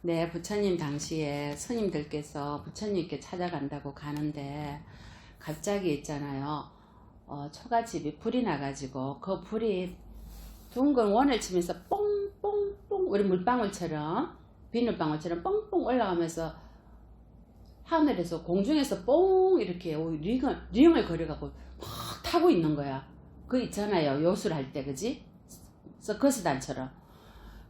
네, 부처님 당시에 스님들께서 부처님께 찾아간다고 가는데 갑자기 있잖아요. 초가집이 불이 나가지고 그 불이 둥근 원을 치면서 뽕뽕뽕 우리 물방울처럼 비눗방울처럼 뽕뽕 올라가면서 하늘에서 공중에서 뽕 이렇게 링을 그려갖고 막 타고 있는 거야. 그 있잖아요. 요술할 때 그지? 서커스단처럼.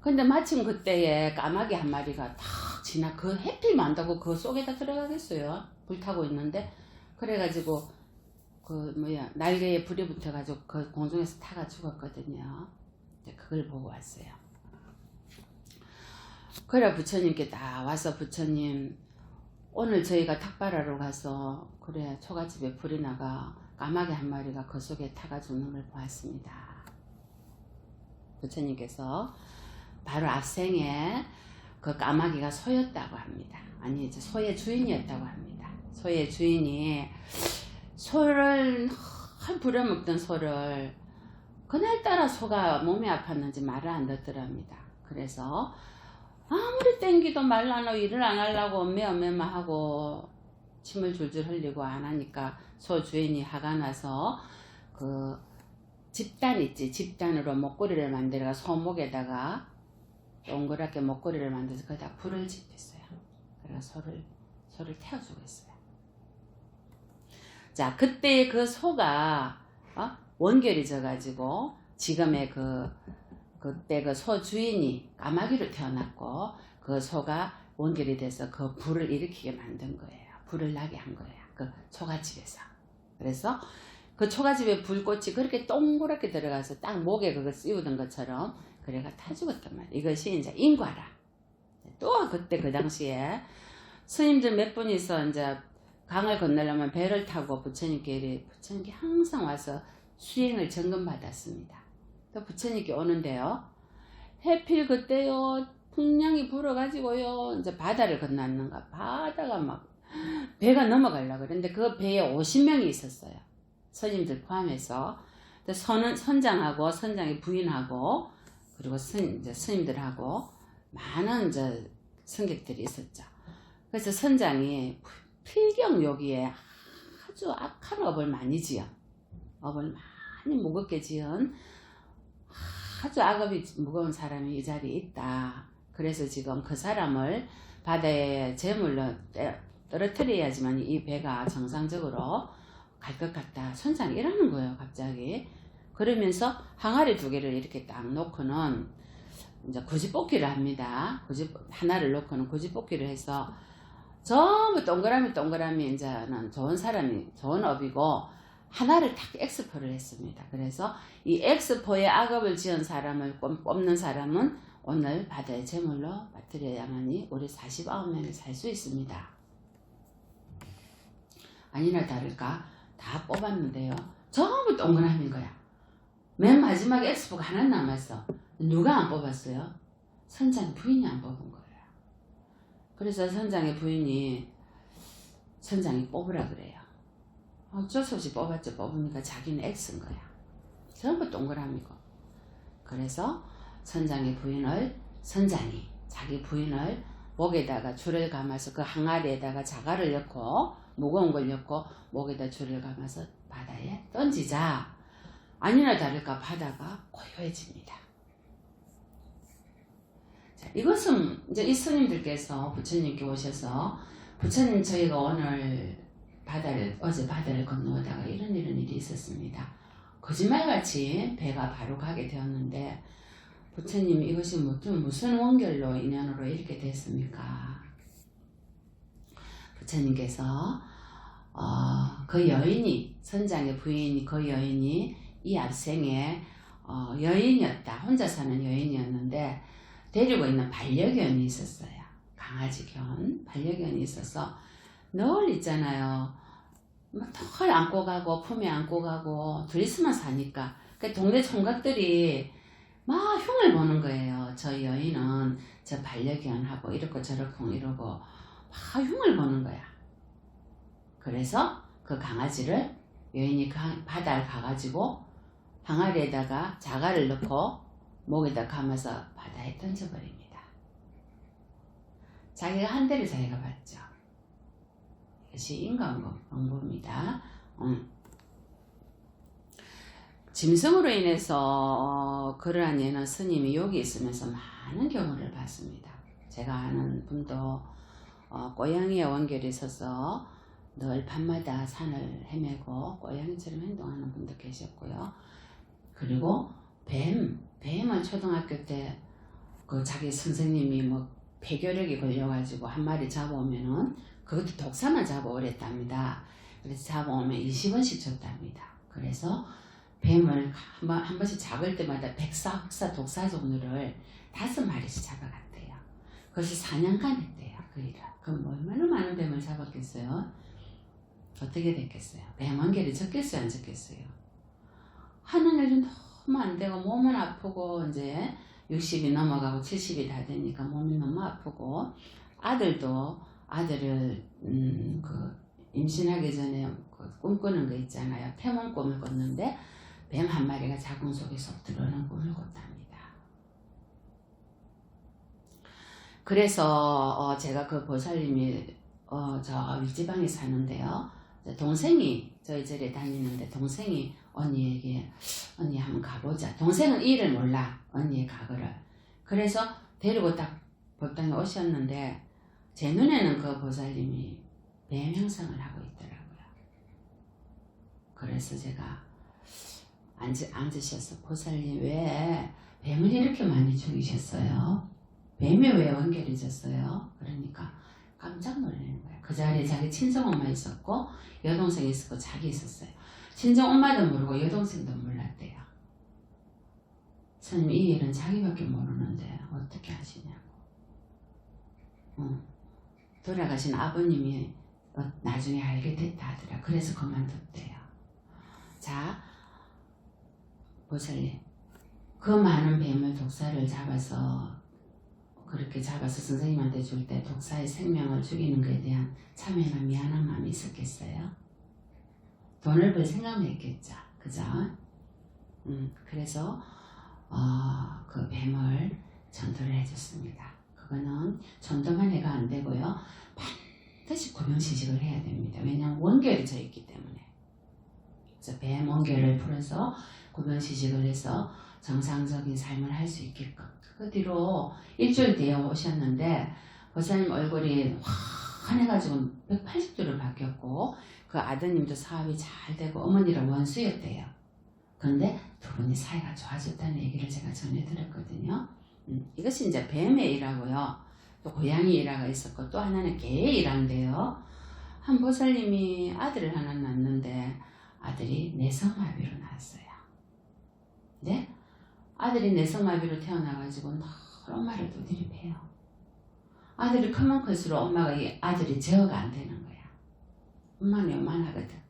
근데 마침 그때에 까마귀 한 마리가 탁 지나 그 해필 만다고 그 속에다 들어가겠어요. 불 타고 있는데 그래가지고 그 날개에 불이 붙어가지고 그 공중에서 타가 죽었거든요. 그걸 보고 왔어요. 그래 부처님께 딱 와서 부처님 오늘 저희가 탁발하러 가서 그래 초가집에 불이 나가 까마귀 한 마리가 그 속에 타가 죽는 걸 보았습니다. 부처님께서 바로 앞생에 그 까마귀가 소였다고 합니다. 아니 이제 소의 주인이었다고 합니다. 소의 주인이 소를 부려먹던 소를 그날따라 소가 몸이 아팠는지 말을 안 듣더랍니다. 그래서 아무리 땡기도 말 안 하고 일을 안 하려고 엄매엄매만 하고 침을 줄줄 흘리고 안 하니까 소 주인이 화가 나서 그 집단 있지, 집단으로 목걸이를 만들어가 소목에다가 동그랗게 목걸이를 만들어서 거기다 불을 지폈어요. 그래서 소를 태워주고 있어요. 자, 그때 그 소가 원결이 져가지고 지금의 그때 그 소 주인이 까마귀로 태어났고 그 소가 원결이 돼서 그 불을 일으키게 만든 거예요. 불을 나게 한 거예요. 그 초가집에서. 그래서 그 초가집에 불꽃이 그렇게 동그랗게 들어가서 딱 목에 그거 씌우던 것처럼 그래가 타 죽었단 말이에요. 이것이 이제 인과라. 또 그때 그 당시에 스님들 몇 분이서 이제 강을 건너려면 배를 타고 부처님께 항상 와서 수행을 점검받았습니다. 또 부처님께 오는데요. 해필 그때요. 풍량이 불어가지고요. 이제 바다를 건넜는가. 바다가 막 배가 넘어가려고 그랬는데 그 배에 50명이 있었어요. 스님들 포함해서. 선장하고 선장의 부인하고 그리고 이제 스님들하고 많은 이제 승객들이 있었죠. 그래서 선장이 필경요기에 아주 악한 업을 많이 지어 업을 많이 무겁게 지은 아주 악업이 무거운 사람이 이 자리에 있다. 그래서 지금 그 사람을 바다에 제물로 떨어뜨려야지만 이 배가 정상적으로 갈 것 같다. 선장이 이러는 거예요. 갑자기. 그러면서 항아리 2개를 이렇게 딱 놓고는 이제 고집뽑기를 합니다. 하나를 놓고는 고집뽑기를 해서 전부 동그라미 이제는 좋은 사람이 좋은 업이고 하나를 딱 엑스포를 했습니다. 그래서 이 엑스포에 악업을 지은 사람을 뽑는 사람은 오늘 바다의 제물로 빠뜨려야만이 우리 49명이 살 수 있습니다. 아니나 다를까 다 뽑았는데요. 전부 동그라미인 거야. 맨 마지막에 엑스포가 하나 남았어. 누가 안 뽑았어요? 선장 부인이 안 뽑은 거예요. 그래서 선장의 부인이 선장이 뽑으라 그래요. 어쩔 수 없이 뽑았죠. 뽑으니까 자기는 X인 거야. 전부 동그라미고. 그래서 선장이 자기 부인을 목에다가 줄을 감아서 그 항아리에다가 자갈을 넣고 무거운 걸 넣고 목에다 줄을 감아서 바다에 던지자. 아니나 다를까 바다가 고요해집니다. 자, 이것은 이제 이 스님들께서 부처님께 오셔서 부처님 저희가 어제 바다를 건너다가 이런 일이 있었습니다. 거짓말같이 배가 바로 가게 되었는데 부처님 이것이 무슨 원결로 인연으로 이렇게 됐습니까? 부처님께서 그 여인이 선장의 부인이 그 여인이 이 앞생에 여인이었다. 혼자 사는 여인이었는데 데리고 있는 반려견이 있었어요. 강아지견 반려견이 있어서 늘 있잖아요. 털 안고 가고 품에 안고 가고 둘이서만 사니까 동네 총각들이 막 흉을 보는 거예요. 저 여인은 저 반려견하고 이렇고 저렇고 이러고 막 흉을 보는 거야. 그래서 그 강아지를 여인이 바다를 가가지고 항아리에다가 자갈을 넣고 목에다 감아서 바다에 던져버립니다. 자기가 한 대를 자기가 받죠. 이것이 인과응보입니다. 짐승으로 인해서 그러한 예는 스님이 여기 있으면서 많은 경우를 봤습니다. 제가 아는 분도 고양이의 원결이 있어서 늘 밤마다 산을 헤매고 고양이처럼 행동하는 분도 계셨고요. 그리고 뱀은 초등학교 때 그 자기 선생님이 뭐 폐결핵이 걸려가지고 한 마리 잡아오면은 그것도 독사만 잡아오랬답니다. 그래서 잡아오면 20원씩 줬답니다. 그래서 뱀을 한 번씩 잡을 때마다 백사, 흑사, 독사 종류를 5마리씩 잡아갔대요. 그것이 4년간 했대요. 그 일을. 그럼 얼마나 많은 뱀을 잡았겠어요? 어떻게 됐겠어요? 뱀 원결이 적겠어요? 안 적겠어요? 하는 일은 너무 안 되고 몸은 아프고 이제 60이 넘어가고 70이 다 되니까 몸이 너무 아프고 아들을 그 임신하기 전에 그 꿈꾸는 거 있잖아요. 태몽 꿈을 꿨는데 뱀 한 마리가 자궁 속에 쏙 들어오는 꿈을 꿨답니다. 그래서 제가 그 보살님이 저 윗지방에 사는데요. 동생이 저희 절에 다니는데 동생이 언니에게 언니 한번 가보자. 동생은 이 일을 몰라. 언니의 과거를. 그래서 데리고 딱 법당에 오셨는데 제 눈에는 그 보살님이 뱀 형상을 하고 있더라고요. 그래서 제가 앉으셔서 보살님 왜 뱀을 이렇게 많이 죽이셨어요? 뱀이 왜 원결해졌어요? 그러니까 깜짝 놀라는 거예요. 그 자리에 자기 친정엄마 있었고 여동생이 있었고 자기 있었어요. 친정엄마도 모르고 여동생도 몰랐대요. 스님 이 일은 자기밖에 모르는데 어떻게 하시냐고. 돌아가신 아버님이 나중에 알게 됐다 하더라. 그래서 그만뒀대요. 자, 보살님 그 많은 뱀을 독사를 그렇게 잡아서 선생님한테 줄 때 독사의 생명을 죽이는 것에 대한 참회나 미안한 마음이 있었겠어요? 돈을 벌 생각은 했겠죠. 그죠? 그래서 그 뱀을 전도를 해줬습니다. 그거는 전도만 해가 안 되고요. 반드시 구명시식을 해야 됩니다. 왜냐하면 원결이 져 있기 때문에. 그래서 뱀 원결을 풀어서 구명시식을 해서 정상적인 삶을 할 수 있게끔. 그 뒤로 일주일 뒤에 오셨는데 보살님 얼굴이 환해가지고 180도로 바뀌었고 그 아드님도 사업이 잘 되고 어머니랑 원수였대요. 그런데 두 분이 사이가 좋아졌다는 얘기를 제가 전해드렸거든요. 이것이 이제 뱀의 일하고요. 또 고양이 일화가 있었고 또 하나는 개의 일화인데요. 한 보살님이 아들을 하나 낳는데 아들이 내성마비로 낳았어요. 네? 아들이 내성마비로 태어나가지고 너무 엄마를 두드려 패요. 아들이 크면 클수록 엄마가 이 아들이 제어가 안 되는 거야. 엄마는 요만하거든.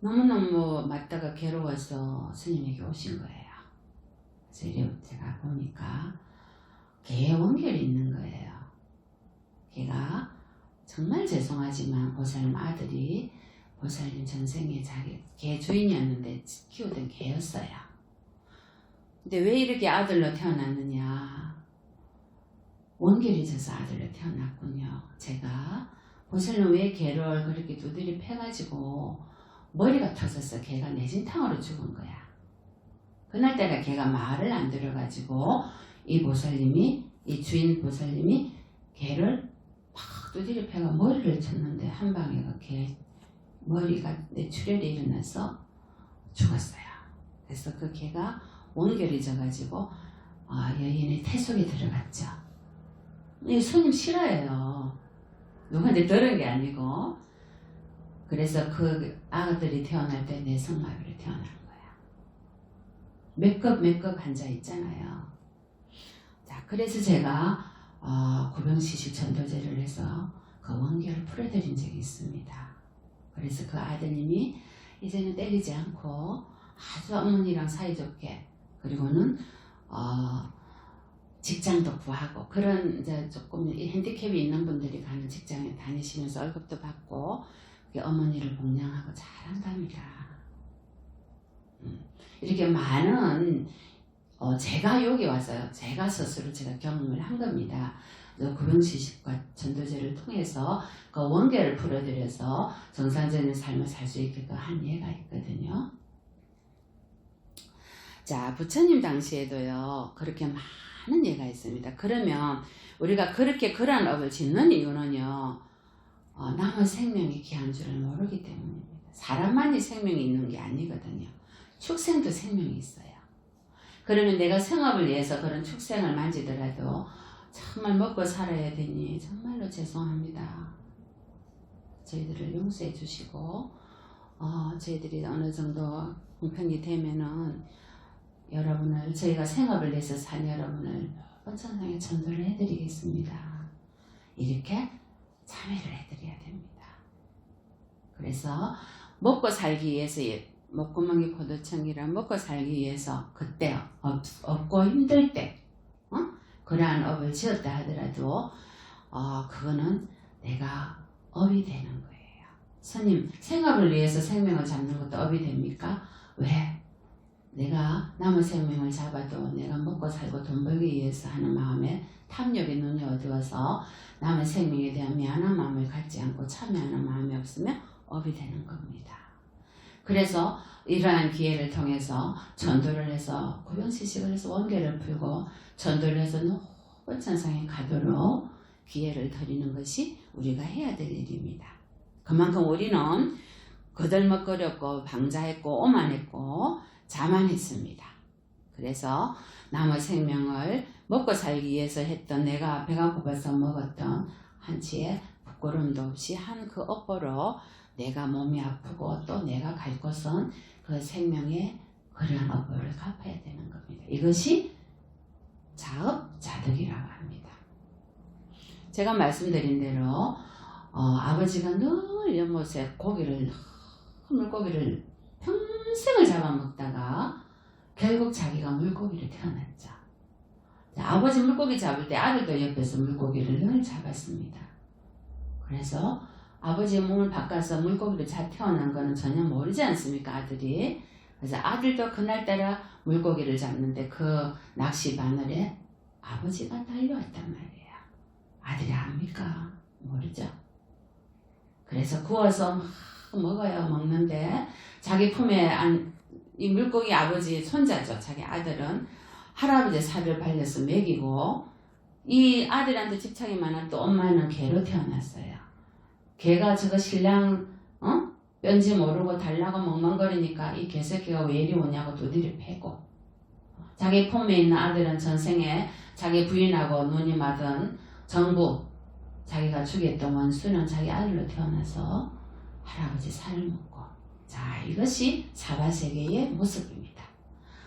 너무너무 맞다가 괴로워서 스님에게 오신 거예요. 그래서 제가 보니까 개의 원결이 있는 거예요. 걔가 정말 죄송하지만 보살님 아들이 보살님 전생에 자기 개 주인이었는데 키우던 개였어요. 근데 왜 이렇게 아들로 태어났느냐. 원결이 져서 아들로 태어났군요. 제가 보살님 왜 개를 그렇게 두드려 패가지고 머리가 터져서 개가 내진탕으로 죽은 거야. 그날따라 개가 말을 안 들어가지고 이 주인 보살님이 개를 막 두드려 패가 머리를 쳤는데 한 방에 개 머리가 뇌출혈이 일어나서 죽었어요. 그래서 그 개가 원결이 져가지고 여인의 태 속에 들어갔죠. 이 손님 싫어해요. 누구한테 들은 게 아니고. 그래서 그 아들이 태어날 때 내성마비로 태어난 거야. 맥급 환자 있잖아요. 자, 그래서 제가 구병시식 전도제를 해서 그 원결을 풀어드린 적이 있습니다. 그래서 그 아드님이 이제는 때리지 않고 아주 어머니랑 사이좋게 그리고는 직장도 구하고 그런 이제 조금 핸디캡이 있는 분들이 가는 직장에 다니시면서 월급도 받고 어머니를 복양하고 잘한답니다. 이렇게 많은 제가 여기 와서요. 제가 스스로 제가 경험을 한 겁니다. 구병지식과 전도제를 통해서 그 원계를 풀어들여서 정상적인 삶을 살 수 있게끔 한 예가 있거든요. 자, 부처님 당시에도요, 그렇게 많은 예가 있습니다. 그러면 우리가 그렇게 그러한 업을 짓는 이유는요, 남의 생명이 귀한 줄을 모르기 때문입니다. 사람만이 생명이 있는 게 아니거든요. 축생도 생명이 있어요. 그러면 내가 생업을 위해서 그런 축생을 만지더라도 정말 먹고 살아야 되니 정말로 죄송합니다. 저희들을 용서해 주시고 저희들이 어느 정도 공평이 되면은 여러분을 저희가 생업을 위해서 산 여러분을 본천상에 전도를 해드리겠습니다. 이렇게 참여를 해드려야 됩니다. 그래서 먹고 살기 위해서 먹구멍이 포도청이라 먹고 살기 위해서 그때 없고 힘들 때 그러한 업을 지었다 하더라도 그거는 내가 업이 되는 거예요. 스님, 생업을 위해서 생명을 잡는 것도 업이 됩니까? 왜? 내가 남의 생명을 잡아도 내가 먹고 살고 돈 벌기 위해서 하는 마음에 탐욕의 눈이 어두워서 남의 생명에 대한 미안한 마음을 갖지 않고 참여하는 마음이 없으면 업이 되는 겁니다. 그래서 이러한 기회를 통해서 전도를 해서 구병지식을 해서 원계를 풀고 전도를 해서 높은 천상에 가도록 기회를 드리는 것이 우리가 해야 될 일입니다. 그만큼 우리는 거들먹거렸고 방자했고 오만했고 자만했습니다. 그래서 남의 생명을 먹고 살기 위해서 했던 내가 배가 고파서 먹었던 한치의 부끄럼도 없이 한 그 업보로 내가 몸이 아프고 또 내가 갈 곳은 그 생명의 그런 업보를 갚아야 되는 겁니다. 이것이 자업자득이라고 합니다. 제가 말씀드린 대로 아버지가 늘 연못에 물고기를 평생을 잡아먹다가 결국 자기가 물고기를 태어났죠. 아버지 물고기 잡을 때 아들도 옆에서 물고기를 늘 잡았습니다. 그래서 아버지의 몸을 바꿔서 물고기를 잘 태어난 거는 전혀 모르지 않습니까, 아들이? 그래서 아들도 그날따라 물고기를 잡는데 그 낚시 바늘에 아버지가 달려왔단 말이에요. 아들이 압니까? 모르죠. 그래서 구워서 먹어요. 먹는데 자기 품에 이 물고기 아버지 손자죠. 자기 아들은 할아버지 살을 발려서 먹이고 이 아들한테 집착이 많아 또 엄마는 개로 태어났어요. 개가 저거 신랑 왠지 모르고 달라고 멍멍거리니까 이 개새끼가 왜 이리 오냐고 두드려 패고 자기 품에 있는 아들은 전생에 자기 부인하고 누님하던 정부 자기가 죽였던 원수는 자기 아들로 태어나서 할아버지 살을 먹고 자 이것이 사바세계의 모습입니다.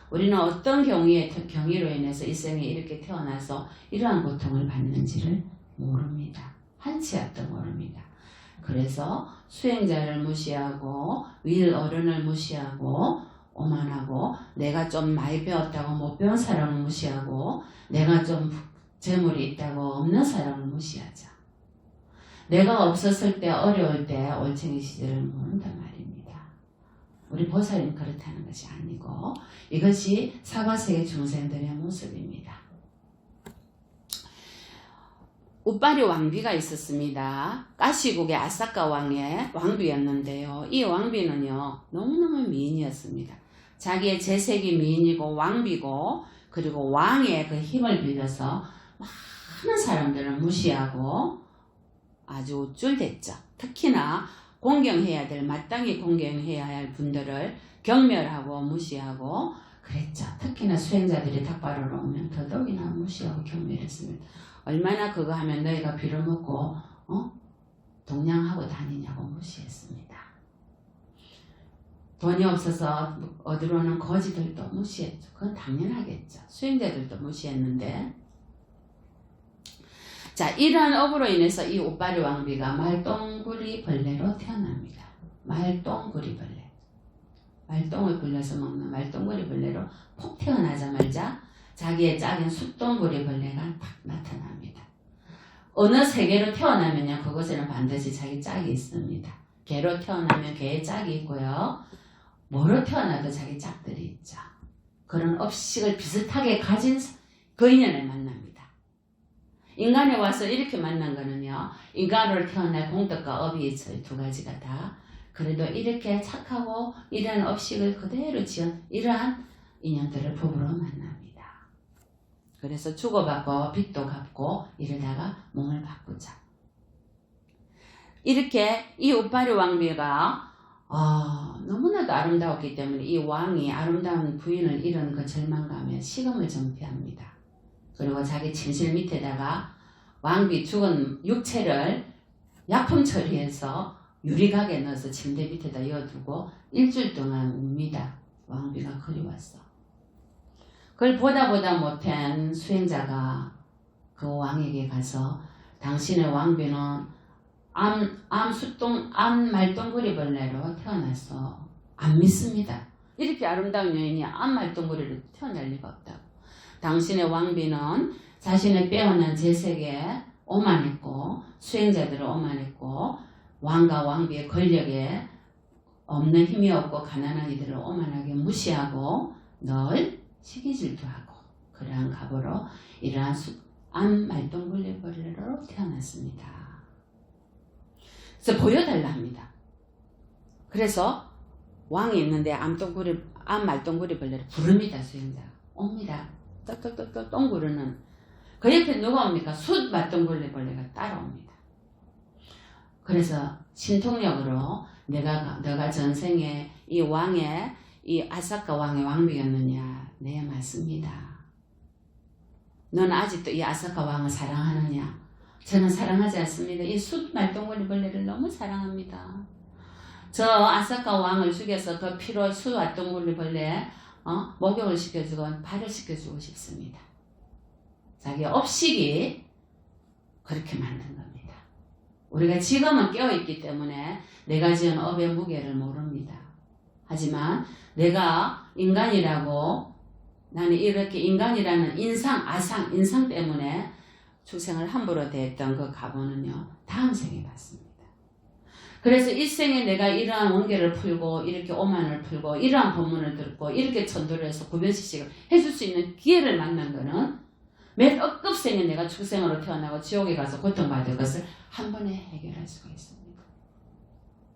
우리는 어떤 경위로 인해서 이 생에 이렇게 태어나서 이러한 고통을 받는지를 모릅니다. 한치 앞도 모릅니다. 그래서 수행자를 무시하고 위 어른을 무시하고 오만하고 내가 좀 많이 배웠다고 못 배운 사람을 무시하고 내가 좀 재물이 있다고 없는 사람을 무시하자. 내가 없었을 때 어려울 때 올챙이 시절을 모른단 말입니다. 우리 보살님 그렇다는 것이 아니고 이것이 사바세계 중생들의 모습입니다. 우빠리 왕비가 있었습니다. 까시국의 아사카 왕의 왕비였는데요. 이 왕비는요 너무너무 미인이었습니다. 자기의 재색이 미인이고 왕비고 그리고 왕의 그 힘을 빌려서 많은 사람들을 무시하고 아주 우쭐댔죠. 특히나 공경해야 될 마땅히 공경해야 할 분들을 경멸하고 무시하고 그랬죠. 특히나 수행자들이 닭바로로 오면 더더욱이나 무시하고 경멸했습니다. 얼마나 그거 하면 너희가 빌어먹고 동냥하고 다니냐고 무시했습니다. 돈이 없어서 어디로 오는 거지들도 무시했죠. 그건 당연하겠죠. 수행자들도 무시했는데 자 이러한 업으로 인해서 이 우빠리 왕비가 말똥구리 벌레로 태어납니다. 말똥구리 벌레. 말똥을 굴려서 먹는 말똥구리 벌레로 폭 태어나자마자 자기의 짝인 숫똥구리 벌레가 딱 나타납니다. 어느 세계로 태어나면요 그곳에는 반드시 자기 짝이 있습니다. 개로 태어나면 개의 짝이 있고요. 뭐로 태어나도 자기 짝들이 있죠. 그런 업식을 비슷하게 가진 그 인연을 만납니다. 인간에 와서 이렇게 만난 거는요. 인간으로 태어날 공덕과 업이 있어요. 두 가지가 다. 그래도 이렇게 착하고 이러한 업식을 그대로 지은 이러한 인연들을 부부로 만납니다. 그래서 주고받고 빚도 갚고 이러다가 몸을 바꾸자. 이렇게 이 우파리 왕비가 너무나도 아름다웠기 때문에 이 왕이 아름다운 부인을 잃은 그 절망감에 식음을 정피합니다. 그리고 자기 침실 밑에다가 왕비 죽은 육체를 약품 처리해서 유리각에 넣어서 침대 밑에다 이어두고 일주일 동안 웁니다. 왕비가 그리웠어. 그걸 보다 못한 수행자가 그 왕에게 가서 당신의 왕비는 암 말똥구리벌레로 태어났어. 안 믿습니다. 이렇게 아름다운 여인이 암 말똥구리로 태어날 리가 없다고. 당신의 왕비는 자신의 빼어난 재색에 오만했고 수행자들을 오만했고 왕과 왕비의 권력에 없는 힘이 없고 가난한 이들을 오만하게 무시하고 늘 시기질투하고 그러한 갑으로 이러한 암 말똥구리벌레로 태어났습니다. 그래서 보여달라 합니다. 그래서 왕이 있는데 암 말똥구리벌레를 부릅니다. 수행자 옵니다. 똑똑똑똑 똥구르는 그 옆에 누가 옵니까? 숫 말똥구리벌레가 따라옵니다. 그래서 신통력으로 너가 전생에 이 왕의 이 아사카 왕의 왕비였느냐? 네, 맞습니다. 너는 아직도 이 아사카 왕을 사랑하느냐? 저는 사랑하지 않습니다. 이 숫 말똥구리벌레를 너무 사랑합니다. 저 아사카 왕을 죽여서 그 피로 숫 말똥구리벌레 목욕을 시켜주고 발을 시켜주고 싶습니다. 자기 업식이 그렇게 만든 겁니다. 우리가 지금은 깨어있기 때문에 내가 지은 업의 무게를 모릅니다. 하지만 내가 인간이라고 나는 이렇게 인간이라는 인상 때문에 출생을 함부로 대했던 그 가보는요. 다음 생에 받습니다. 그래서 이 생에 내가 이러한 원계를 풀고 이렇게 오만을 풀고 이러한 법문을 듣고 이렇게 전도를 해서 구변시식을 해줄 수 있는 기회를 만난 거는 몇 억급 생에 내가 축생으로 태어나고 지옥에 가서 고통받을 것을 한 번에 해결할 수가 있습니다.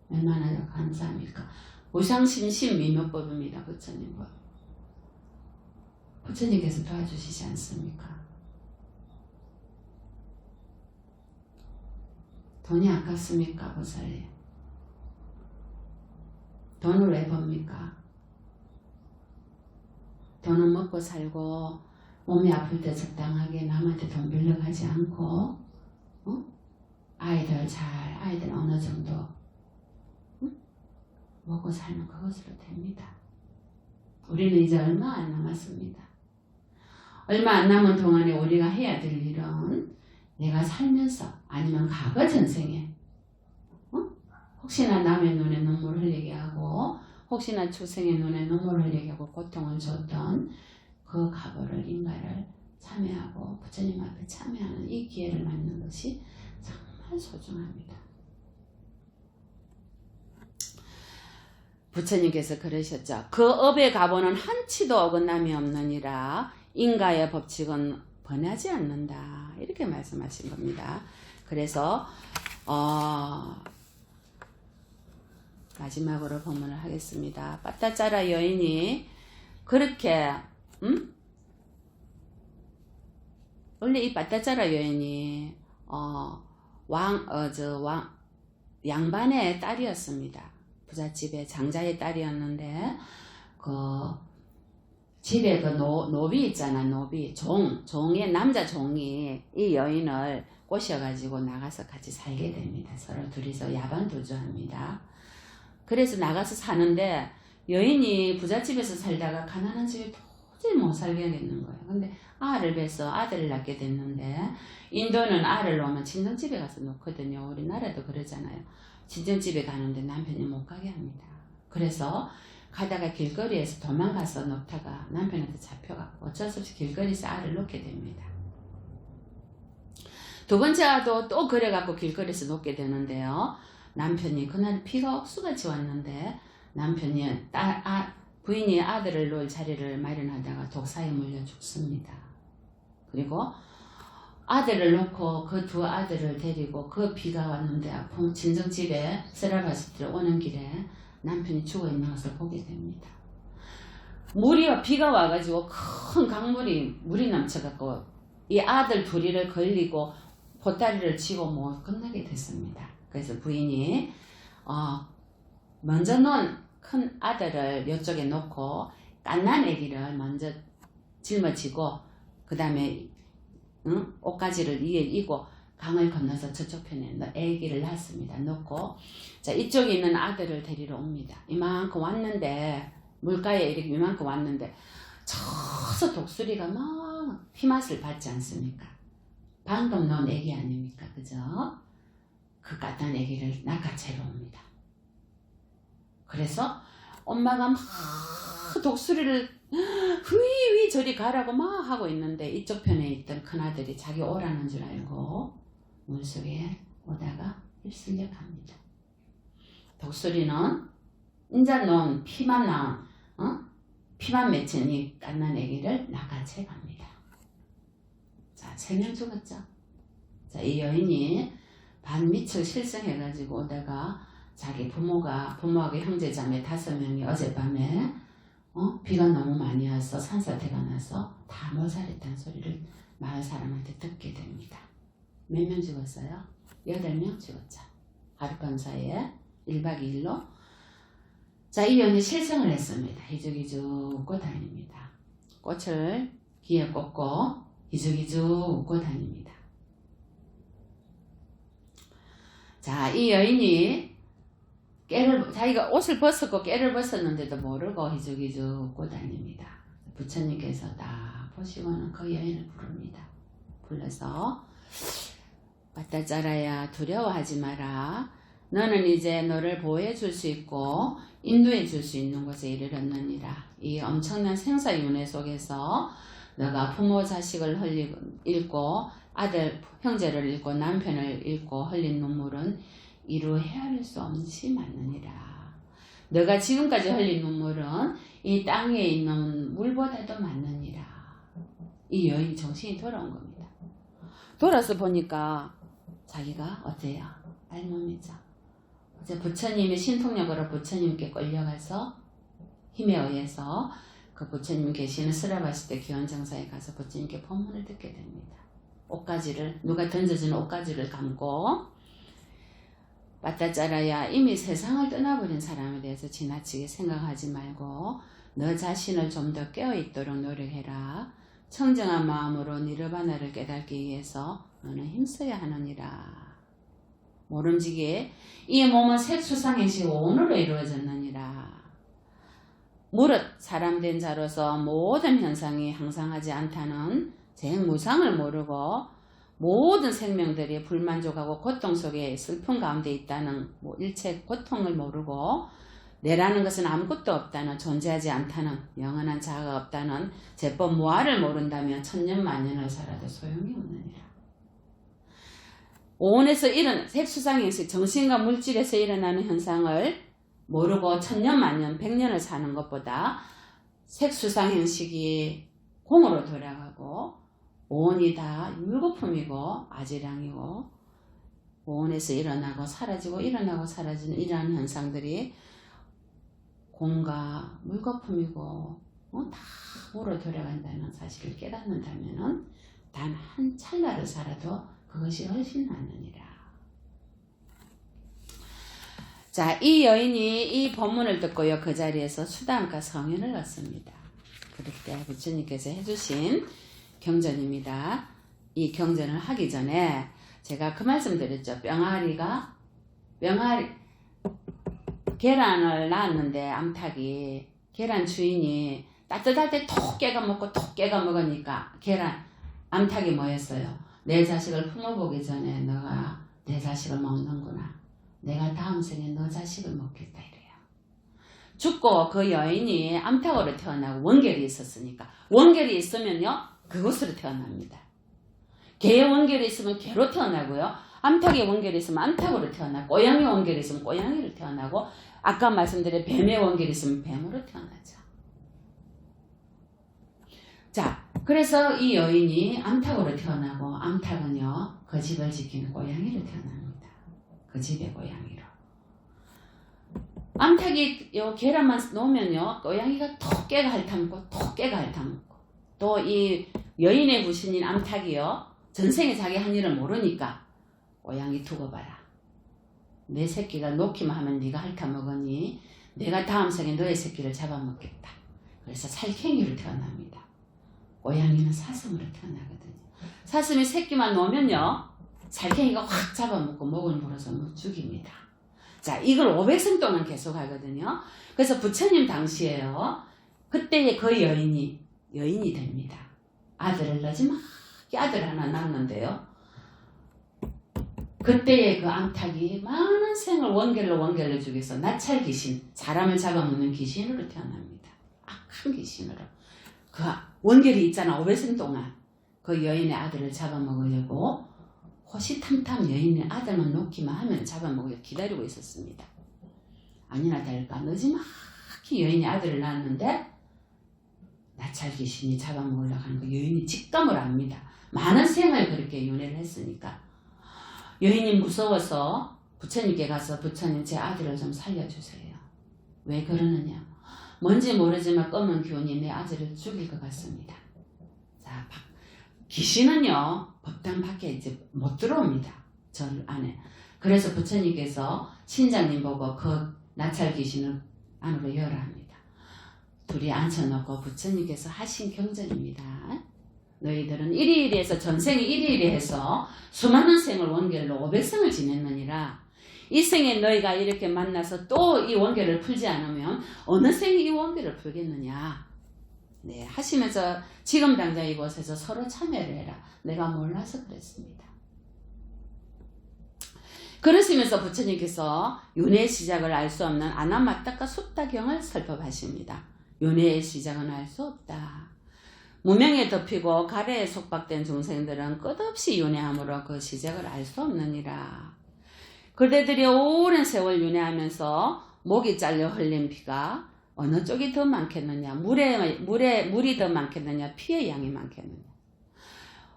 얼마나 감사합니까? 무상심신미묘법입니다. 부처님 법. 부처님께서 도와주시지 않습니까? 돈이 아깝습니까? 보살님. 돈을 왜 법니까? 돈은 먹고 살고 몸이 아플 때 적당하게 남한테 돈 빌려가지 않고 아이들 어느 정도 먹고 살면 그것으로 됩니다. 우리는 이제 얼마 안 남았습니다. 얼마 안 남은 동안에 우리가 해야 될 일은 내가 살면서 아니면 과거 전생에 혹시나 남의 눈에 눈물 흘리게 하고 혹시나 출생의 눈에 눈물 흘리게 하고 고통을 줬던 그 과거를 인가를 참여하고 부처님 앞에 참여하는 이 기회를 맞는 것이 정말 소중합니다. 부처님께서 그러셨죠. 그 업의 가보는 한치도 어긋남이 없느니라 인가의 법칙은 변하지 않는다. 이렇게 말씀하신 겁니다. 그래서 마지막으로 법문을 하겠습니다. 빠따짜라 여인이 그렇게 원래 이 빠따짜라 여인이 양반의 딸이었습니다. 부잣집의 장자의 딸이었는데 그 집에 그 노비 있잖아. 노비 종의 남자 종이 이 여인을 꼬셔가지고 나가서 같이 살게 됩니다. 서로 둘이서 야반도주합니다. 그래서 나가서 사는데 여인이 부잣집에서 살다가 가난한 집에 도저히 못 살겠는 거예요. 근데 아를 뵈서 아들을 낳게 됐는데 인도는 아를 놓으면 친정집에 가서 놓거든요. 우리나라도 그러잖아요. 친정집에 가는데 남편이 못 가게 합니다. 그래서 가다가 길거리에서 도망가서 놓다가 남편한테 잡혀가고 어쩔 수 없이 길거리에서 알을 놓게 됩니다. 두 번째 아도 또 그래갖고 길거리에서 놓게 되는데요. 남편이 그날 비가 억수같이 왔는데 남편이 부인이 아들을 놓을 자리를 마련하다가 독사에 물려 죽습니다. 그리고 아들을 놓고 그 두 아들을 데리고 그 비가 왔는데 친정집에 세라바스트를 오는 길에 남편이 죽어있는 것을 보게 됩니다. 비가 와가지고 큰 물이 넘쳐갖고 이 아들 둘이를 걸리고 보따리를 쥐고 못 건너게 됐습니다. 그래서 부인이 먼저 놓은 큰 아들을 이쪽에 놓고 갓난 아기를 먼저 짊어지고 그 다음에 옷가지를 위에 이고 강을 건너서 저쪽 편에 아기를 낳습니다. 놓고 자 이쪽에 있는 아들을 데리러 옵니다. 이만큼 왔는데 물가에 이렇게 이만큼 왔는데 저서 독수리가 막 피맛을 받지 않습니까? 방금 넣은 아기 아닙니까? 그죠? 그 갓난 아기를 낚아채러 옵니다. 그래서 엄마가 막 독수리를 휘휘 저리 가라고 막 하고 있는데 이쪽 편에 있던 큰아들이 자기 오라는 줄 알고 물속에 오다가 휩쓸려 갑니다. 독수리는 인자 놓은 피만 맺힌 이 갓난 아기를 낚아채 갑니다. 자, 3명 죽었죠. 자, 이 여인이 반미처 실성해가지고 오다가 자기 부모하고 형제자매 5명이 어젯밤에 비가 너무 많이 와서 산사태가 나서 다 몰살했다는 소리를 마을 사람한테 듣게 됩니다. 몇 명 죽었어요? 8명 죽었죠. 하룻밤 사이에 1박 2일로. 자, 이 여인이 실성을 했습니다. 이죽이죽 웃고 다닙니다. 꽃을 귀에 꽂고 이죽이죽 웃고 다닙니다. 자, 이 여인이 자기가 옷을 벗었고 깨를 벗었는데도 모르고 희죽희죽 웃고 다닙니다. 부처님께서 다 보시고는 그 여인을 부릅니다. 불러서 바타짜라야 두려워하지 마라. 너는 이제 너를 보호해 줄 수 있고 인도해 줄 수 있는 곳에 이르렀느니라. 이 엄청난 생사윤회 속에서 너가 부모 자식을 잃고 아들 형제를 잃고 남편을 잃고 흘린 눈물은 이루 헤아릴 수 없이 많느니라. 너가 지금까지 흘린 눈물은 이 땅에 있는 물보다도 많느니라. 이 여인이 정신이 돌아온 겁니다. 돌아서 보니까 자기가 어때요? 알몸이죠. 어제 부처님의 신통력으로 부처님께 끌려가서 힘에 의해서 그 부처님 계시는 스라바시대 기원정사에 가서 부처님께 법문을 듣게 됩니다. 누가 던져준 옷가지를 감고 바타짜라야 이미 세상을 떠나버린 사람에 대해서 지나치게 생각하지 말고 너 자신을 좀 더 깨어있도록 노력해라. 청정한 마음으로 니르바나를 깨닫기 위해서 너는 힘써야 하느니라. 모름지기에 이 몸은 색수상행식 오늘로 이루어졌느니라. 무릇 사람된 자로서 모든 현상이 항상하지 않다는 쟁무상을 모르고 모든 생명들이 불만족하고 고통 속에 슬픔 가운데 있다는 일체 고통을 모르고 내라는 것은 아무것도 없다는 존재하지 않다는 영원한 자아가 없다는 제법 무아를 모른다면 천년만년을 살아도 소용이 없느니라. 오온에서 색수상행식 정신과 물질에서 일어나는 현상을 모르고 천년만년 100년을 사는 것보다 색수상행식이 공으로 돌아가고 오온이 다 물거품이고 아지랑이고 오온에서 일어나고 사라지고 일어나고 사라지는 이러한 현상들이 공과 물거품이고 다 물로 돌아간다는 사실을 깨닫는다면 단 한 찰나를 살아도 그것이 훨씬 낫느니라. 자, 이 여인이 이 법문을 듣고요 그 자리에서 수담과 성현을 얻습니다. 그럴 때 부처님께서 해주신 경전입니다. 이 경전을 하기 전에 제가 그 말씀 드렸죠. 계란을 낳았는데 암탉이 계란 주인이 따뜻할 때 톡 깨가 먹으니까 암탉이 뭐였어요? 내 자식을 품어보기 전에 너가 내 자식을 먹는구나. 내가 다음 생에 너 자식을 먹겠다 이래요. 죽고 그 여인이 암탉으로 태어나고 원결이 있었으니까 원결이 있으면요 그곳으로 태어납니다. 개의 원결이 있으면 개로 태어나고요. 암탉의 원결이 있으면 암탉으로 태어나고 고양이 원결이 있으면 고양이로 태어나고 아까 말씀드린 뱀의 원결이 있으면 뱀으로 태어나죠. 자, 그래서 이 여인이 암탉으로 태어나고, 암탉은요 그 집을 지키는 고양이로 태어납니다. 그 집의 고양이로. 암탉이 요 계란만 놓으면요 고양이가 토깨가 핥아먹고 토깨가 핥아먹고, 또 이 여인의 부신인 암탉이요 전생에 자기 한 일을 모르니까 고양이 두고 봐라. 내 새끼가 놓기만 하면 네가 핥아먹으니 내가 다음 생에 너의 새끼를 잡아먹겠다. 그래서 살쾡이로 태어납니다. 고양이는 사슴으로 태어나거든요. 사슴이 새끼만 놓으면요 살쾡이가 확 잡아먹고 목을 물어서 죽입니다. 자, 이걸 500생 동안 계속 하거든요. 그래서 부처님 당시에요 그때의 그 여인이 됩니다. 아들을 마지막에 아들 하나 낳는데요, 그때의 그 암탉이 많은 생을 원결로 죽여서 나찰 귀신, 사람을 잡아먹는 귀신으로 태어납니다. 악한 귀신으로. 그 원결이 있잖아. 500생 동안 그 여인의 아들을 잡아먹으려고 호시탐탐 여인의 아들만 놓기만 하면 잡아먹으려고 기다리고 있었습니다. 아니나 다를까 늦지막히 여인의 아들을 낳았는데 나찰 귀신이 잡아먹으려고 하는 거 여인이 직감을 합니다. 많은 생을 그렇게 윤회를 했으니까. 여인이 무서워서 부처님께 가서 부처님 제 아들을 좀 살려주세요. 왜 그러느냐. 뭔지 모르지만 검은 기운이 내 아들을 죽일 것 같습니다. 자, 귀신은요 법당 밖에 이제 못 들어옵니다. 절 안에. 그래서 부처님께서 신장님 보고 그 나찰 귀신을 안으로 열어 합니다. 둘이 앉혀놓고 부처님께서 하신 경전입니다. 너희들은 이리이리해서 전생에 이리이리해서 수많은 생을 원결로 500생을 지냈느니라. 이 생에 너희가 이렇게 만나서 또 이 원결을 풀지 않으면 어느 생에 이 원결을 풀겠느냐. 네, 하시면서 지금 당장 이곳에서 서로 참여를 해라. 내가 몰라서 그랬습니다. 그러시면서 부처님께서 윤회의 시작을 알 수 없는 아나마따카 숫다경을 설법하십니다. 윤회의 시작은 알 수 없다. 무명에 덮이고 가래에 속박된 중생들은 끝없이 윤회함으로 그 시작을 알 수 없느니라. 그대들이 오랜 세월 윤회하면서 목이 잘려 흘린 피가 어느 쪽이 더 많겠느냐, 물이 더 많겠느냐, 피의 양이 많겠느냐.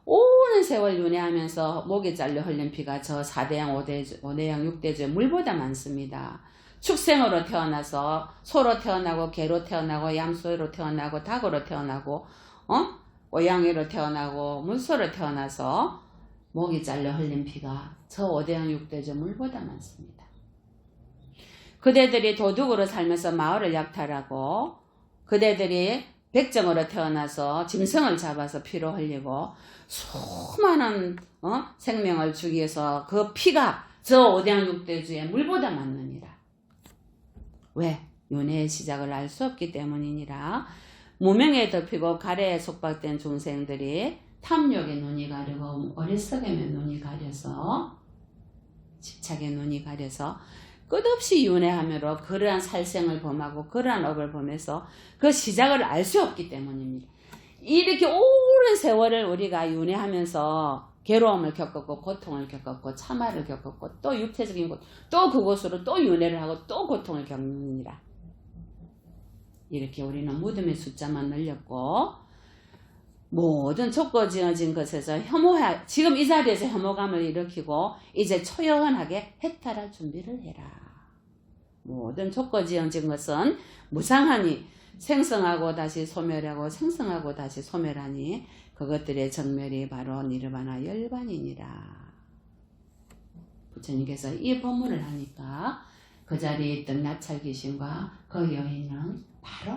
오랜 세월 윤회하면서 목이 잘려 흘린 피가 저 4대양, 5대양, 6대주의 물보다 많습니다. 축생으로 태어나서 소로 태어나고 개로 태어나고 얌소로 태어나고 닭으로 태어나고 고양이로 태어나고 물소로 태어나서 목이 잘려 흘린 피가 저 5대양 6대주 물보다 많습니다. 그대들이 도둑으로 살면서 마을을 약탈하고, 그대들이 백정으로 태어나서 짐승을 잡아서 피로 흘리고 수많은 생명을 죽여서 그 피가 저 5대양 6대주의 물보다 많느니라. 왜? 윤회의 시작을 알 수 없기 때문이니라. 무명에 덮이고 가래에 속박된 중생들이 탐욕의 눈이 가리고 어리석음의 눈이 가려서, 집착의 눈이 가려서 끝없이 윤회하므로 그러한 살생을 범하고 그러한 업을 범해서 그 시작을 알 수 없기 때문입니다. 이렇게 오랜 세월을 우리가 윤회하면서 괴로움을 겪었고 고통을 겪었고 참화를 겪었고 또 육체적인 것, 또 그곳으로 또 윤회를 하고 또 고통을 겪느니라. 이렇게 우리는 무덤의 숫자만 늘렸고 모든 좁고지어진 것에서 지금 이 자리에서 혐오감을 일으키고 이제 초연하게 해탈할 준비를 해라. 모든 좁고지어진 것은 무상하니 생성하고 다시 소멸하고 생성하고 다시 소멸하니 그것들의 정멸이 바로 니르바나 열반이니라. 부처님께서 이 법문을 하니까 그 자리에 있던 나찰귀신과 그 여인은 바로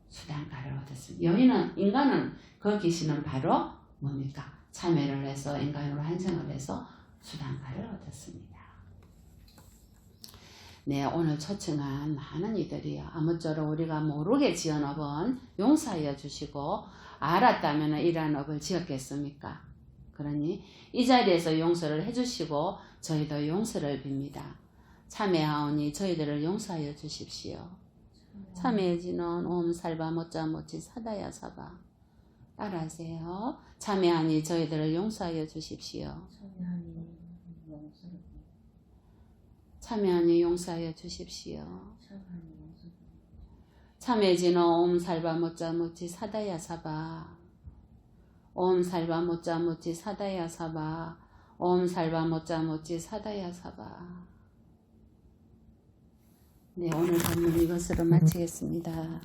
수단가를 얻었습니다. 인간은 그 귀신은 바로 뭡니까? 참회를 해서 인간으로 환생을 해서 수단가를 얻었습니다. 네, 오늘 초청한 많은 이들이요. 아무쪼록 우리가 모르게 지은 업은 용서하여 주시고 알았다면 이러한 업을 지었겠습니까? 그러니 이 자리에서 용서를 해주시고 저희도 용서를 빕니다. 참회하오니 저희들을 용서하여 주십시오. 참회지는 옴 살바 모짜 모치 사다야 사바. 따라하세요. 참회하니 저희들을 용서하여 주십시오. 참회하니 용서하여 주십시오. 참회지는 옴 살바 모짜 모치 사다야 사바. 옴 살바 모짜 모찌 사다야 사바. 옴 살바 모짜 모찌 사다야 사바. 네, 오늘 본문 이것으로 마치겠습니다.